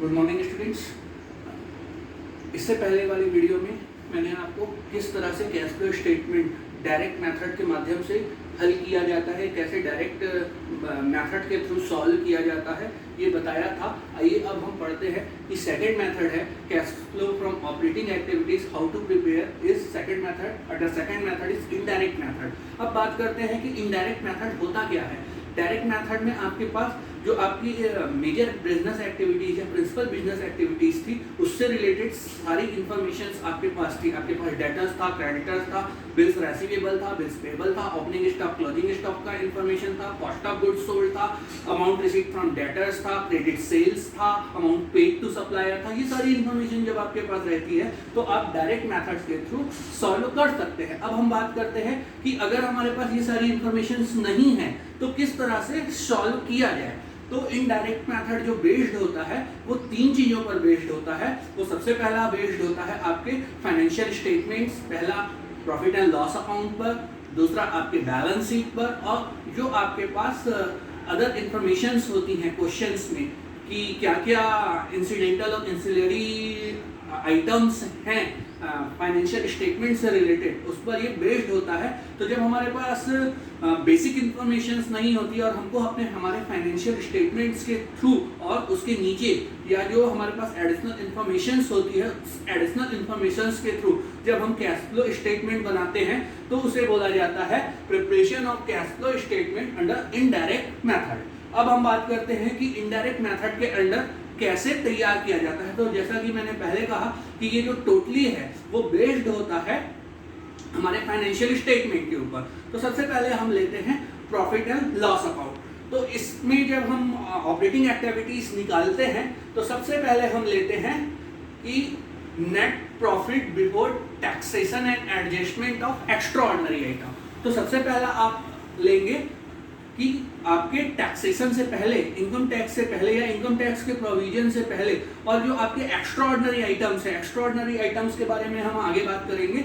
Good morning students. इससे पहले वाली वीडियो में मैंने आपको किस तरह से cash flow statement direct method के माध्यम से हल किया जाता है, कैसे डायरेक्ट मेथड के थ्रू सॉल्व किया जाता है, ये बताया था। आइए अब हम पढ़ते हैं कि सेकंड मेथड है cash flow from operating activities, how to prepare is second method और the second method is indirect method. अब बात करते हैं कि इनडायरेक्ट मेथड होता क्या है। डायरेक्ट मेथड में आपके पास जो आपकी मेजर बिजनेस एक्टिविटीज या प्रिंसिपल बिजनेस एक्टिविटीज थी उससे रिलेटेड सारी इंफॉर्मेशन आपके पास थी। आपके पास डेटर्स था, क्रेडिटर्स था, बिल्स रेसिवेबल था, बिल्स पेबल था, ओपनिंग स्टॉक, क्लोजिंग स्टॉक का इंफॉर्मेशन था, कॉस्ट ऑफ गुड्स सोल्ड था, अमाउंट रिसीव्ड फ्रॉम डेटर्स था, क्रेडिट सेल्स था, अमाउंट पेड टू सप्लायर था। ये सारी इंफॉर्मेशन जब आपके पास रहती है तो आप डायरेक्ट मेथड्स के थ्रू सॉल्व कर सकते हैं। अब हम बात करते हैं कि अगर हमारे पास ये सारी इंफॉर्मेशन नहीं है तो किस तरह से सॉल्व किया जाए। तो इनडायरेक्ट मेथड जो बेस्ड होता है वो तीन चीजों पर बेस्ड होता है। वो सबसे पहला बेस्ड होता है आपके फाइनेंशियल स्टेटमेंट्स, पहला प्रॉफिट एंड लॉस अकाउंट पर, दूसरा आपके बैलेंस शीट पर, और जो आपके पास अदर इंफॉर्मेशंस होती हैं क्वेश्चंस में कि क्या क्या इंसिडेंटल और इंसिलरी आइटम्स हैं फाइनेंशियल स्टेटमेंट से रिलेटेड, उस पर ये बेस्ड होता है। तो जब हमारे पास बेसिक इंफॉर्मेशंस नहीं होती और हमको अपने हमारे फाइनेंशियल स्टेटमेंट्स के थ्रू और उसके नीचे या जो हमारे पास एडिशनल इंफॉर्मेशंस होती है, एडिशनल इंफॉर्मेशंस के थ्रू जब हम कैश फ्लो स्टेटमेंट बनाते हैं तो उसे बोला जाता है preparation of cash flow statement under indirect method. अब हम बात करते हैं कि इनडायरेक्ट मेथड के अंडर कैसे तैयार किया जाता है। तो जैसा कि मैंने पहले कहा कि ये जो टोटली है वो बेस्ड होता है हमारे फाइनेंशियल स्टेटमेंट के ऊपर। तो सबसे पहले हम लेते हैं प्रॉफिट एंड लॉस अकाउंट। तो इसमें जब हम ऑपरेटिंग एक्टिविटीज निकालते हैं तो सबसे पहले हम लेते हैं कि net profit before taxation and adjustment of extraordinary item. तो सबसे पहला आप लेंगे कि आपके टैक्सेशन से पहले, इनकम टैक्स से पहले या इनकम टैक्स के प्रोविजन से पहले, और जो आपके एक्स्ट्राऑर्डिनरी आइटम्स है, एक्स्ट्राऑर्डिनरी आइटम्स के बारे में हम आगे बात करेंगे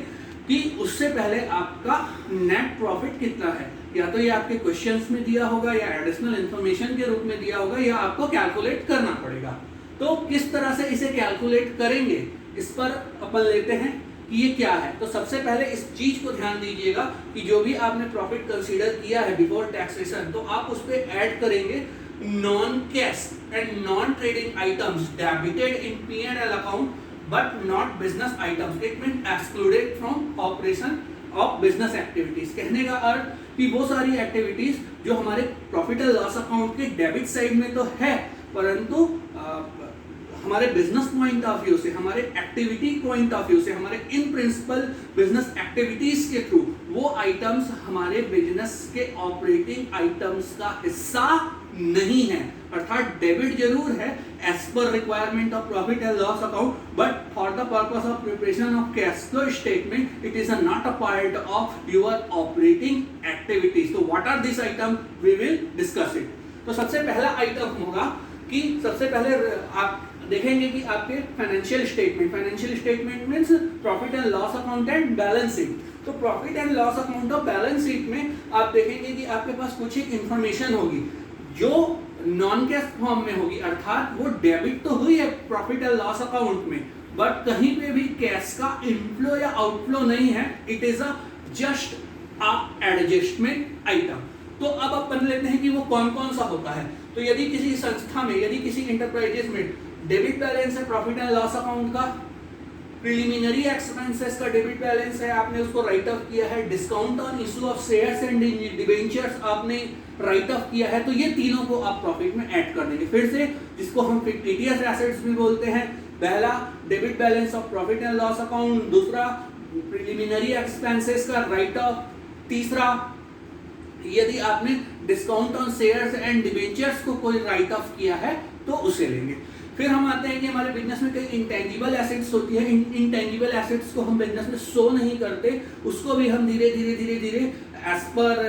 कि उससे पहले आपका नेट प्रॉफिट कितना है। या तो ये आपके क्वेश्चंस में दिया होगा या एडिशनल इंफॉर्मेशन के रूप में दिया होगा या आपको कैलकुलेट करना पड़ेगा। तो किस तरह से इसे कैलकुलेट करेंगे इस पर अपन लेते हैं कि ये क्या है। तो सबसे पहले इस चीज को ध्यान दीजिएगा कि जो भी आपने प्रॉफिट कंसीडर किया है बिफोर टैक्सेशन, तो आप उस पे ऐड करेंगे non cash and non trading items debited in P&L account but not business items. It means excluded from operation of business activities. कहने का अर्थ कि वो सारी एक्टिविटीज जो हमारे प्रॉफिट एंड लॉस अकाउंट के डेबिट साइड में तो है, परंतु हमारे बिजनेस पॉइंट ऑफ व्यू से, हमारे एक्टिविटी पॉइंट ऑफ व्यू से, हमारे इन प्रिंसिपल बिजनेस एक्टिविटीज के थ्रू वो आइटम्स हमारे बिजनेस के ऑपरेटिंग आइटम्स का हिस्सा नहीं है। अर्थात डेबिट जरूर है as per requirement of profit and loss account, but for the purpose of preparation of cash flow statement it is not a part of your operating activities. तो what are this item, we will discuss it. तो सबसे पहला item होगा कि सबसे पहले आप देखेंगे कि आपके financial statement means profit and loss account and balance sheet. तो प्रॉफिट एंड लॉस अकाउंट और बैलेंस शीट में आप देखेंगे कि आपके पास कुछ एक इंफॉर्मेशन होगी जो नॉन कैश फॉर्म में होगी, अर्थात वो डेबिट तो हुई है प्रॉफिट एंड लॉस अकाउंट में, बट कहीं पे भी कैश का इनफ्लो या आउटफ्लो नहीं है। It is a just a adjustment item. तो अब अपन लेते हैं कि वो कौन कौन सा होता है। तो यदि किसी संस्था में, यदि किसी इंटरप्राइजेस में डेबिट बैलेंस है प्रॉफिट एंड लॉस अकाउंट का, प्रिलिमिनरी एक्सपेंसेस का डेबिट बैलेंस है, आपने उसको राइट ऑफ किया है, discount on issue of shares and debentures आपने राइट ऑफ किया है, तो ये तीनों को आप प्रॉफिट में ऐड कर देंगे। फिर से जिसको हम फिक्टिशियस एसेट्स भी बोलते हैं, पहला debit balance of profit and loss account, दूसरा प्रिलिमिनरी एक्सपेंसेस का राइट ऑफ, तीसरा यदि आपने discount on shares and debentures को कोई राइट ऑफ किया है तो उसे लेंगे। फिर हम आते हैं कि हमारे बिजनेस में कई इंटेंजिबल एसेट्स होती है। इंटेंजिबल एसेट्स को हम बिजनेस में शो नहीं करते, उसको भी हम धीरे धीरे एज पर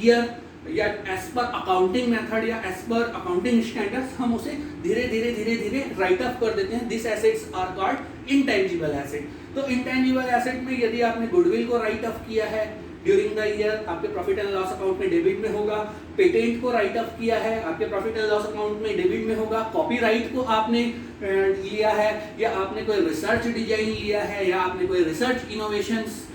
ईयर या एज पर अकाउंटिंग मेथड या एज पर अकाउंटिंग स्टैंडर्ड्स हम उसे धीरे धीरे राइट ऑफ कर देते हैं। This assets are called intangible asset. तो इंटेंजिबल एसेट में यदि आपने गुडविल को राइट ऑफ किया है ड्यूरिंग द ईयर, आपके प्रॉफिट एंड लॉस अकाउंट में डेबिट में होगा। पेटेंट को राइट ऑफ किया है, आपके प्रॉफिट एंड लॉस अकाउंट में डेबिट में होगा। कॉपीराइट को आपने लिया है, या आपने कोई रिसर्च डिजाइन लिया है, या आपने कोई रिसर्च इनोवेशंस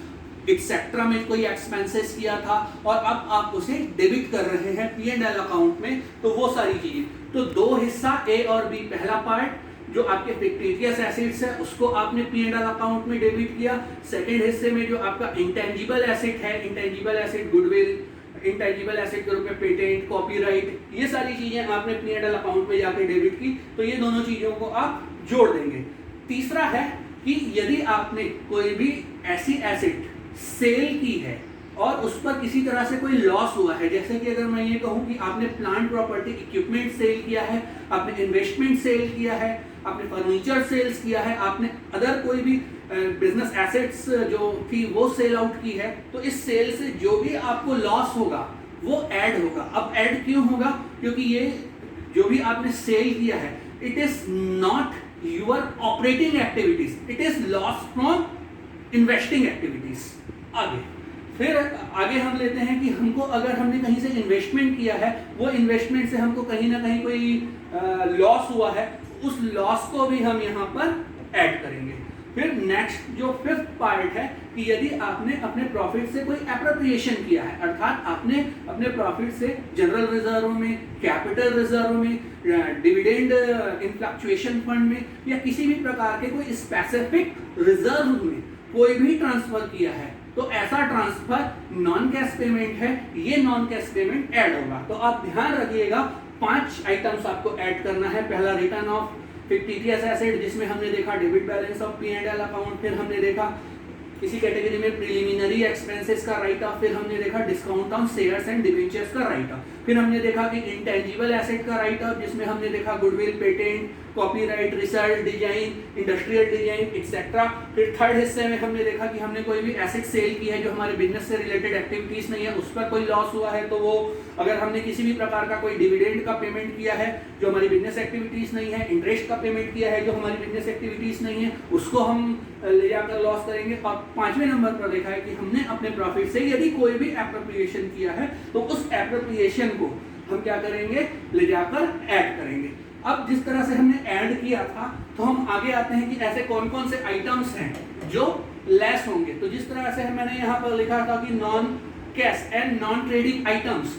एक्सेट्रा में कोई एक्सपेंसेस किया था और अब आप उसे डेबिट कर रहे हैं P&L अकाउंट में, तो वो सारी चीजें। तो दो हिस्सा A और B, पहला पार्ट जो आपके फिक्टिशियस एसेट्स है उसको आपने P&L अकाउंट में डेबिट किया। सेकंड हिस्से में जो आपका इंटेंजिबल एसेट है, intangible asset goodwill, intangible asset के रूप में पेटेंट, कॉपीराइट, ये सारी चीजें आपने P&L अकाउंट में जाके डेबिट की, तो ये दोनों चीजों को आप जोड़ देंगे। तीसरा है कि यदि आपने कोई भी ऐसी एसेट सेल की है और उस पर किसी तरह से कोई लॉस हुआ है, जैसे कि अगर मैं ये कहूं कि आपने प्लांट प्रॉपर्टी इक्विपमेंट सेल किया है, आपने इन्वेस्टमेंट सेल किया है, आपने फर्नीचर सेल्स किया है, आपने अदर कोई भी बिजनेस एसेट्स जो थी वो सेल आउट की है, तो इस सेल से जो भी आपको लॉस होगा वो ऐड होगा। अब ऐड क्यों होगा? क्योंकि ये जो भी आपने सेल किया है, it is not your operating activities, it is loss from investing activities. आगे फिर आगे हम लेते हैं कि हमको अगर हमने कहीं से इन्वेस्टमेंट किया है, वो इन्वेस्टमेंट से हमको कहीं ना कहीं कोई लॉस हुआ है, उस लॉस को भी हम यहाँ पर ऐड करेंगे। फिर नेक्स्ट जो फिफ्थ पार्ट है कि यदि आपने अपने प्रॉफिट से कोई एप्रोप्रिएशन किया है, अर्थात आपने अपने प्रॉफिट से जनरल रिजर्व में, कैपिटल रिजर्व में, डिविडेंड इन फ्लक्चुएशन फंड में या किसी भी प्रकार के कोई स्पेसिफिक रिजर्व में कोई भी ट्रांसफर किया है, तो ऐसा ट्रांसफर नॉन कैश पेमेंट है, ये नॉन कैश पेमेंट ऐड होगा। तो आप ध्यान रखिएगा 5 आइटम्स आपको ऐड करना है। पहला रिटर्न ऑफ फिक्टिशियस एसेट, जिसमें हमने देखा debit balance of P&L account, फिर हमने देखा इसी कैटेगरी में प्रिलिमिनरी एक्सपेंसेस का राइट ऑफ, फिर हमने देखा discount on shares and debentures का राइट ऑफ, फिर हमने देखा कि इंटेंजिबल एसेट का राइट ऑफ, जिसमें हमने देखा goodwill, patent, copyright, research design, industrial design etcetera. फिर थर्ड हिस्से में हमने देखा कि हमने कोई भी एसेट सेल की है जो हमारे बिजनेस से रिलेटेड एक्टिविटीज नहीं है, उस पर कोई लॉस हुआ है, तो वो अगर हमने किसी भी प्रकार का कोई डिविडेंड का पेमेंट किया है जो हमारी बिजनेस एक्टिविटीज नहीं है, इंटरेस्ट का पेमेंट किया है जो हमारी बिजनेस एक्टिविटीज नहीं है, उसको हम ले जाकर लॉस करेंगे। और 5वें नंबर पर देखा है कि हमने अपने प्रॉफिट से यदि कोई भी एप्रोप्रिएशन किया है, तो उस एप्रोप्रिएशन को हम क्या करेंगे, ले जाकर ऐड करेंगे। अब जिस तरह से हमने ऐड किया था, तो हम आगे आते हैं कि ऐसे कौन कौन से आइटम्स हैं जो लेस होंगे। तो जिस तरह से मैंने यहाँ पर लिखा था कि non cash and non trading items,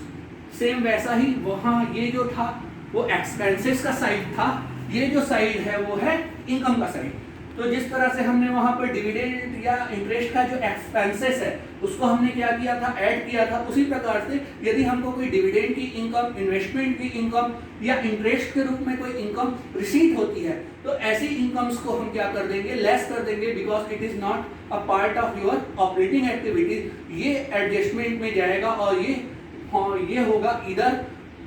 same वैसा ही वहाँ ये जो था वो एक्सपेंसेस का साइड था, ये जो साइड है वो है इनकम का साइड। तो जिस तरह से हमने वहां पर डिविडेंड या इंटरेस्ट का जो एक्सपेंसेस है उसको हमने क्या किया था, ऐड किया था, उसी प्रकार से यदि हमको कोई डिविडेंड की इनकम, इन्वेस्टमेंट की इनकम या इंटरेस्ट के रूप में कोई इनकम रिसीव होती है, तो ऐसी इनकम्स को हम क्या कर देंगे, लेस कर देंगे, because it is not a part of your operating activities. ये एडजस्टमेंट में जाएगा और ये होगा इधर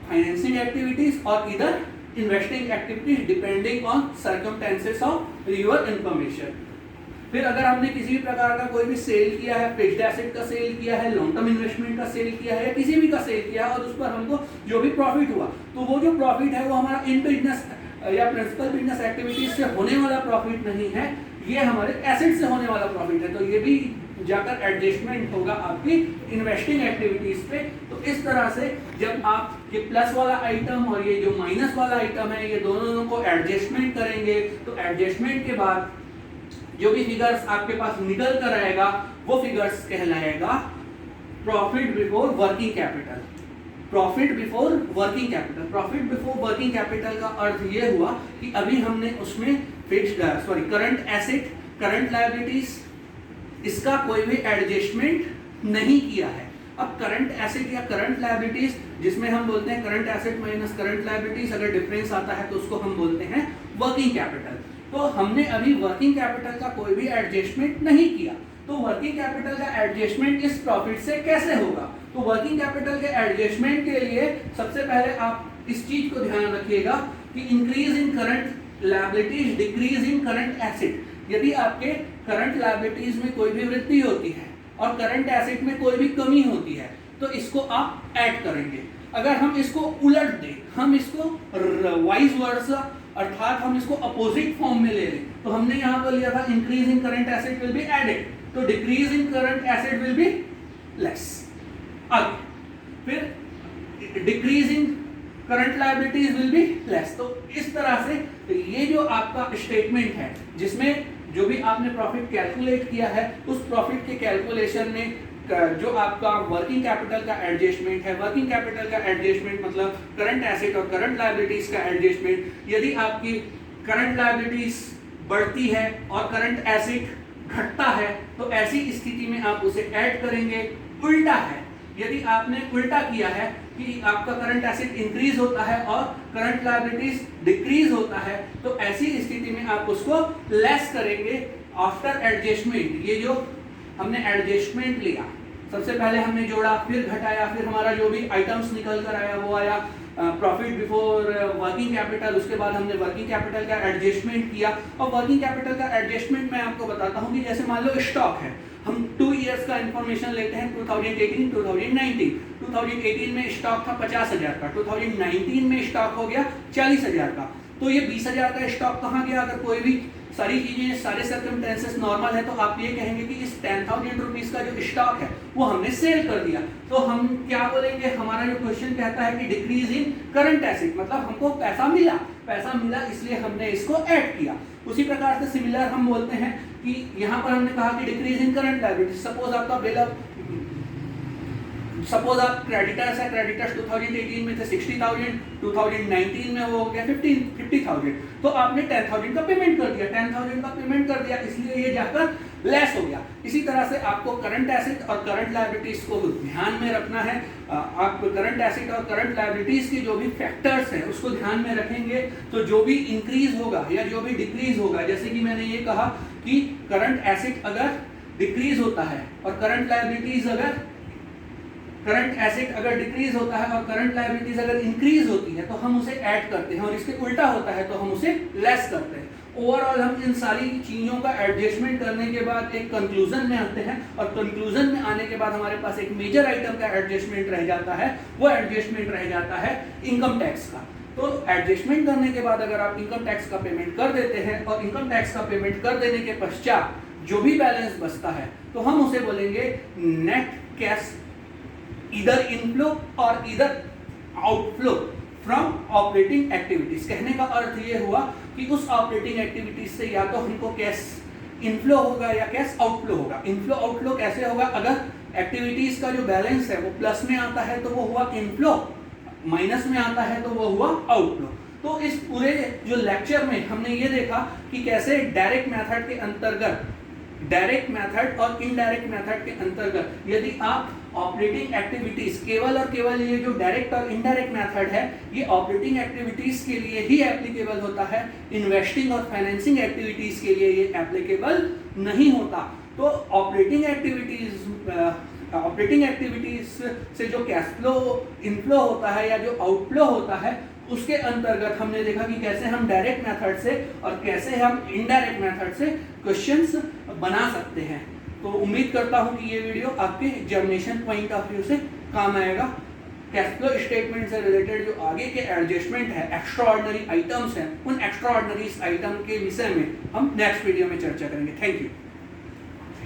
फाइनेंसिंग एक्टिविटीज और इधर investing activities, depending on circumstances of your information. फिर अगर हमने किसी भी प्रकार का कोई भी सेल किया है, फिक्स्ड एसेट का सेल किया है, लॉन्ग टर्म इन्वेस्टमेंट का सेल किया है या किसी भी का सेल किया है और उस पर हमको जो भी प्रॉफिट हुआ, तो वो जो प्रॉफिट है वो हमारा इन बिजनेस या प्रिंसिपल बिजनेस एक्टिविटीज से होने वाला प्रॉफिट नहीं है, ये हमारे एसेट से होने वाला प्रॉफिट है। तो ये भी जाकर एडजस्टमेंट होगा आपकी इन्वेस्टिंग एक्टिविटीज पे। तो इस तरह से जब आप ये प्लस वाला आइटम और ये जो माइनस वाला आइटम है, ये दोनों को एडजस्टमेंट करेंगे, तो एडजस्टमेंट के बाद जो भी फिगर्स आपके पास निकल कर आएगा वो फिगर्स कहलाएगा profit before working capital. Profit before working capital, profit before working capital का अर्थ ये हुआ कि अभी हमने उसमें करंट एसेट, करंट लायबिलिटीज, इसका कोई भी एडजस्टमेंट नहीं किया है। अब करंट एसेट या करंट लायबिलिटीज, जिसमें हम बोलते हैं current asset minus current liabilities, अगर डिफरेंस आता है तो उसको हम बोलते हैं वर्किंग कैपिटल। तो हमने अभी वर्किंग कैपिटल का कोई भी एडजस्टमेंट नहीं किया, तो वर्किंग कैपिटल का एडजस्टमेंट इस प्रॉफिट से कैसे होगा? तो वर्किंग कैपिटल के एडजस्टमेंट के लिए सबसे पहले आप इस चीज को ध्यान रखिएगा कि increase in current liabilities, decrease in current asset. यदि आपके करंट लायबिलिटीज में कोई भी वृद्धि होती है और करंट एसेट में कोई भी कमी होती है, तो इसको आप ऐड करेंगे। अगर हम इसको उलट दें, हम इसको वाइस वर्सा, अर्थात हम इसको अपोजिट फॉर्म में ले लें, तो हमने यहाँ पर लिया था increase in current asset will be added, तो decrease in current asset will be less. आगे फिर decreasing current liabilities will be less. तो इस तरह से ये जो आपका स्टेटमेंट है जिसमें जो भी आपने प्रॉफिट कैलकुलेट किया है उस प्रॉफिट के कैलकुलेशन में जो आपका वर्किंग कैपिटल का एडजस्टमेंट है, वर्किंग कैपिटल का एडजस्टमेंट मतलब करंट एसेट और करंट लायबिलिटीज का एडजस्टमेंट, यदि आपकी करंट लायबिलिटीज बढ़ती है और करंट एसेट घटता है तो ऐसी स्थिति में आप उसे ऐड करेंगे। उल्टा है, यदि आपने उल्टा किया है कि आपका करंट एसेट इंक्रीज होता है और करंट लायबिलिटीज डिक्रीज होता है तो ऐसी स्थिति में आप उसको लेस करेंगे आफ्टर एडजस्टमेंट। ये जो हमने एडजस्टमेंट लिया, सबसे पहले हमने जोड़ा, फिर घटाया, फिर हमारा जो भी आइटम्स निकल कर आया वो आया प्रॉफिट बिफोर वर्किंग कैपिटल, उसके बाद हमने वर्किंग कैपिटल का एडजस्टमेंट किया। और वर्किंग कैपिटल का एडजस्टमेंट मैं आपको बताता हूँ कि जैसे मान लो स्टॉक है, हम 2 इयर्स का इंफॉर्मेशन लेते हैं 2018 2019। 2018 में स्टॉक था 50,000 का, 2019 में स्टॉक हो गया 40,000 का। तो ये 20,000 का स्टॉक कहाँ गया? अगर कोई भी सारी चीजें, सारे सर्कमस्टेंसेस नॉर्मल है तो आप ये कहेंगे कि इस 10,000 रुपीज का जो स्टॉक है वो हमने सेल कर दिया। तो हम क्या बोलेंगे? हमारा जो क्वेश्चन कहता है कि डिक्रीज इन करंट एसेट, मतलब हमको पैसा मिला इसलिए हमने इसको ऐड किया। उसी प्रकार से सिमिलर हम बोलते हैं कि यहाँ पर हमने कहा कि decrease in current liability. Suppose आपका बिल ऑफ, सपोज आप क्रेडिटर्स है, क्रेडिटर्स 2018 में थे 60,000, 2019 में वो हो गया 50,000। तो आपने 10,000 का पेमेंट कर दिया, 10,000 का पेमेंट कर दिया इसलिए ये जाकर लेस हो गया। इसी तरह से आपको करंट एसेट और करंट लायबिलिटीज को ध्यान में रखना है। आप करंट एसेट और करंट लायबिलिटीज के जो भी फैक्टर्स हैं उसको ध्यान में रखेंगे तो जो भी इंक्रीज होगा या जो भी डिक्रीज होगा, जैसे कि मैंने ये कहा कि करंट एसेट अगर डिक्रीज होता है और करंट लायबिलिटीज अगर डिक्रीज होता है और करंट लायबिलिटीज अगर इंक्रीज होती है तो हम उसे ऐड करते हैं, और इसके उल्टा होता है तो हम उसे लेस करते हैं। ओवरऑल हम इन सारी चीजों का एडजस्टमेंट करने के बाद एक कंक्लूजन में आते हैं, और कंक्लूजन में आने के बाद हमारे पास एक मेजर आइटम का एडजस्टमेंट रह जाता है। वो एडजस्टमेंट रह जाता है इनकम टैक्स का। तो एडजस्टमेंट करने के बाद अगर आप इनकम टैक्स का पेमेंट कर देते हैं और इनकम टैक्स का पेमेंट कर देने के पश्चात जो भी बैलेंस बचता है तो हम उसे बोलेंगे नेट कैश इधर इनफ्लो और इधर आउटफ्लो फ्रॉम ऑपरेटिंग एक्टिविटीज। कहने का अर्थ ये हुआ कि उस ऑपरेटिंग एक्टिविटीज से या तो हमको कैश इनफ्लो होगा या कैश आउटफ्लो होगा। इनफ्लो आउटफ्लो कैसे होगा? अगर एक्टिविटीज का जो बैलेंस है वो प्लस में आता है तो वो हुआ इनफ्लो, माइनस में आता है तो वो हुआ आउटफ्लो। तो इस पूरे जो लेक्चर में हमने ये देखा कि कैसे डायरेक्ट मेथड के अंतर्गत, डायरेक्ट मेथड और इनडायरेक्ट मेथड के अंतर्गत यदि आप ऑपरेटिंग एक्टिविटीज, केवल और केवल ये जो डायरेक्ट और इनडायरेक्ट मेथड है ये ऑपरेटिंग एक्टिविटीज के लिए ही एप्लीकेबल होता है, इन्वेस्टिंग और फाइनेंसिंग एक्टिविटीज के लिए ये एप्लीकेबल नहीं होता। तो ऑपरेटिंग एक्टिविटीज से जो कैश फ्लो इनफ्लो होता है या जो आउटफ्लो होता है उसके अंतर्गत हमने देखा कि कैसे हम डायरेक्ट मेथड से और कैसे हम इनडायरेक्ट मेथड से क्वेश्चंस बना सकते हैं। तो उम्मीद करता हूं कि ये वीडियो आपके एग्जामिनेशन पॉइंट ऑफ व्यू से काम आएगा। कैश फ्लो स्टेटमेंट से रिलेटेड जो आगे के एडजस्टमेंट है, एक्स्ट्रा ऑर्डिनरी आइटम्स हैं, उन एक्स्ट्रा ऑर्डिनरी आइटम के विषय में हम नेक्स्ट वीडियो में चर्चा करेंगे। Thank you.